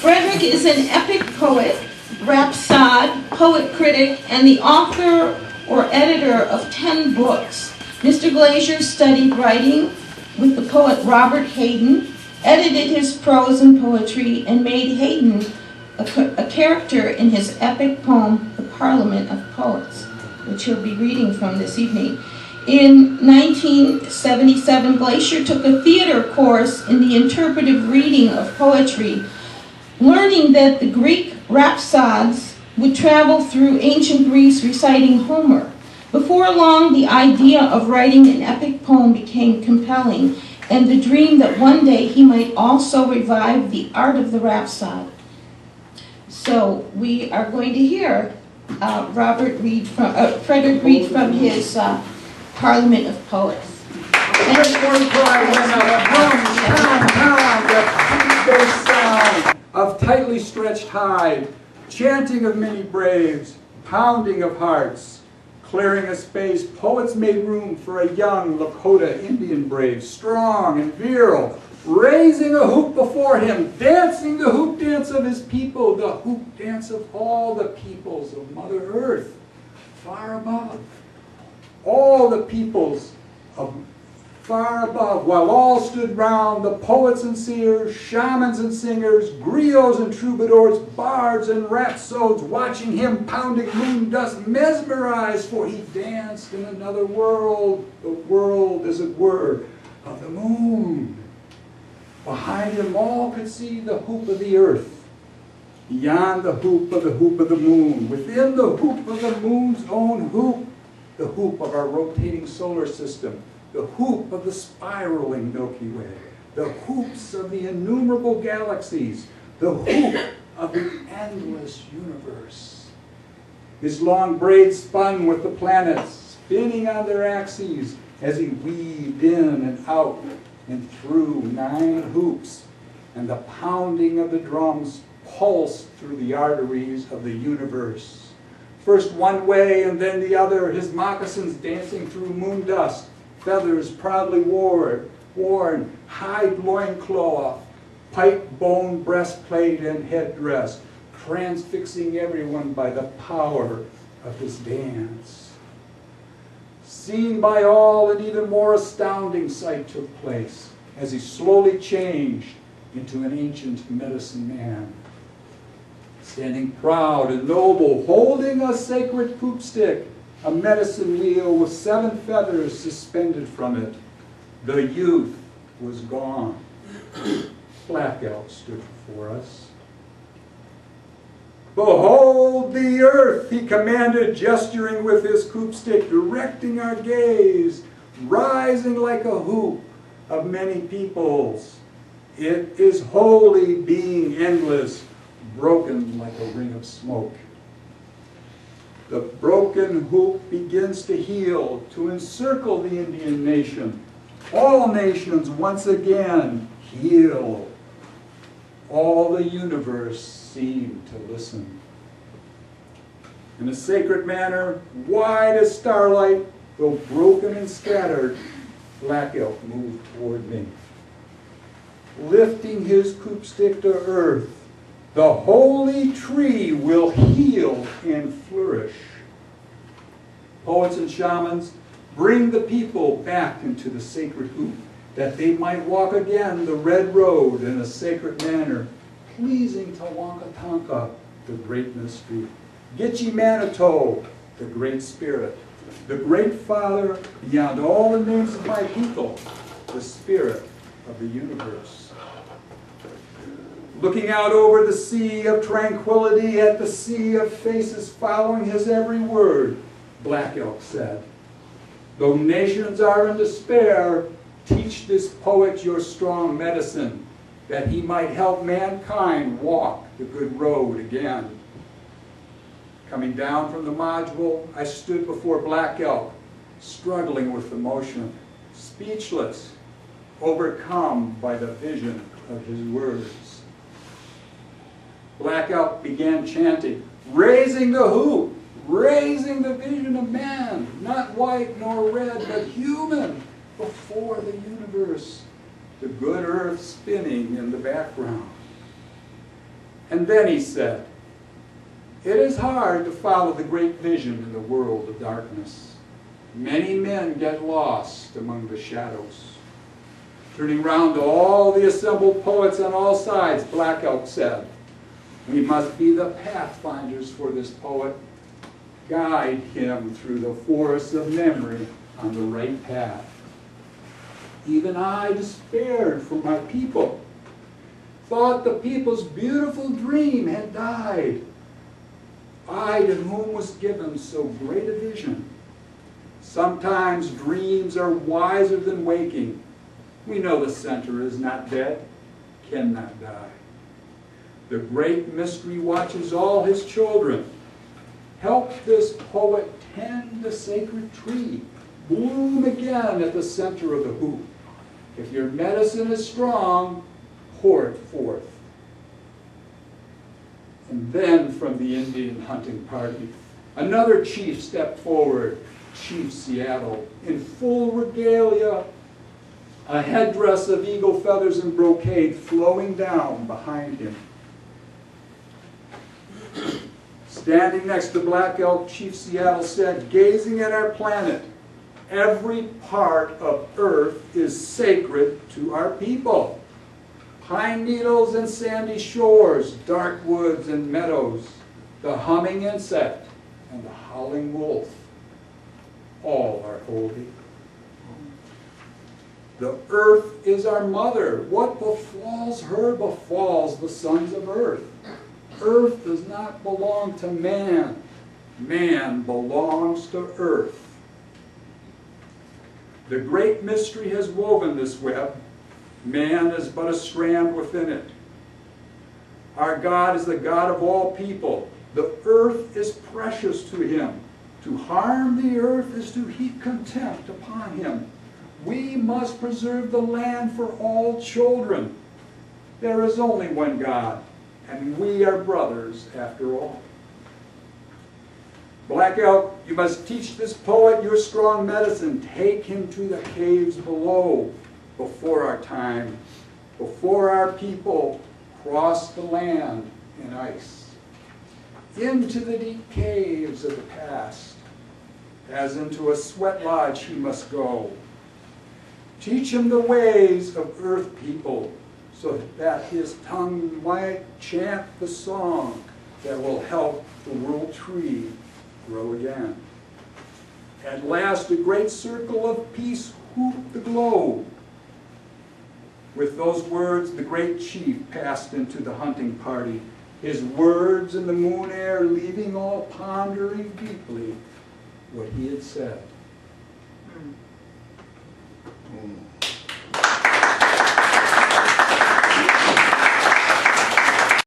Frederick is an epic poet, rhapsode, poet critic, and the author or editor of 10 books. Mr. Glaysher studied writing with the poet Robert Hayden, edited his prose and poetry, and made Hayden a character in his epic poem, The Parliament of Poets, which he'll be reading from this evening. In 1977, Glaysher took a theater course in the interpretive reading of poetry, learning that the Greek rhapsodes would travel through ancient Greece reciting Homer. Before long, the idea of writing an epic poem became compelling, and the dream that one day he might also revive the art of the rhapsode. So we are going to hear Frederick read from his Parliament of Poets. The sound of tightly stretched hide, chanting of many braves, pounding of hearts, clearing a space, poets made room for a young Lakota Indian brave, strong and virile, raising a hoop before him, dancing the hoop dance of his people, the hoop dance of all the peoples of Mother Earth, far above. All the peoples of far above, while all stood round, the poets and seers, shamans and singers, griots and troubadours, bards and rhapsodes, watching him pounding moon dust, mesmerized, for he danced in another world, the world, as it were, of the moon. Behind him all could see the hoop of the earth, beyond the hoop of the moon, within the hoop of the moon's own hoop, the hoop of our rotating solar system, the hoop of the spiraling Milky Way, the hoops of the innumerable galaxies, the hoop of the endless universe. His long braids spun with the planets, spinning on their axes as he weaved in and out and through 9 hoops, and the pounding of the drums pulsed through the arteries of the universe. First one way and then the other, his moccasins dancing through moon dust, feathers proudly worn, hide loincloth, pipe bone breastplate and headdress, transfixing everyone by the power of his dance. Seen by all, an even more astounding sight took place as he slowly changed into an ancient medicine man. Standing proud and noble, holding a sacred poop stick, a medicine wheel with 7 feathers suspended from it. The youth was gone. Black Elk stood before us. Behold the earth, he commanded, gesturing with his coop stick, directing our gaze, rising like a hoop of many peoples. It is holy, being endless, broken like a ring of smoke. The broken hoop begins to heal, to encircle the Indian nation. All nations once again heal. All the universe seemed to listen. In a sacred manner, wide as starlight, though broken and scattered, Black Elk moved toward me. Lifting his coop stick to earth, the holy tree will heal and flourish. Poets and shamans, bring the people back into the sacred hoop, that they might walk again the red road in a sacred manner, pleasing to Wankatanka, the great mystery, Gitche Manito, the great spirit, the great Father, beyond all the names of my people, the spirit of the universe. Looking out over the Sea of Tranquility at the sea of faces following his every word, Black Elk said, though nations are in despair, teach this poet your strong medicine, that he might help mankind walk the good road again. Coming down from the module, I stood before Black Elk, struggling with emotion, speechless, overcome by the vision of his words. Black Elk began chanting, raising the hoop, raising the vision of man, not white nor red, but human, before the universe, the good earth spinning in the background. And then he said, "It is hard to follow the great vision in the world of darkness. Many men get lost among the shadows." Turning round to all the assembled poets on all sides, Black Elk said, "We must be the pathfinders for this poet. Guide him through the forests of memory on the right path. Even I despaired for my people, thought the people's beautiful dream had died. I to whom was given so great a vision. Sometimes dreams are wiser than waking. We know the center is not dead, cannot die. The great mystery watches all his children. Help this poet tend the sacred tree, bloom again at the center of the hoop. If your medicine is strong, pour it forth." And then from the Indian hunting party, another chief stepped forward, Chief Seattle, in full regalia, a headdress of eagle feathers and brocade flowing down behind him. Standing next to Black Elk, Chief Seattle said, "Gazing at our planet, every part of Earth is sacred to our people. Pine needles and sandy shores, dark woods and meadows, the humming insect and the howling wolf, all are holy. The earth is our mother. What befalls her befalls the sons of earth. Earth does not belong to man. Man belongs to earth. The great mystery has woven this web. Man is but a strand within it. Our God is the God of all people. The earth is precious to him. To harm the earth is to heap contempt upon him. We must preserve the land for all children. There is only one God, and we are brothers after all. Black Elk, you must teach this poet your strong medicine. Take him to the caves below, before our time, before our people cross the land in ice. Into the deep caves of the past, as into a sweat lodge he must go. Teach him the ways of earth people, so that his tongue might chant the song that will help the world tree grow again. At last, a great circle of peace whooped the globe. With those words, the great chief passed into the hunting party, his words in the moon air leaving all pondering deeply what he had said.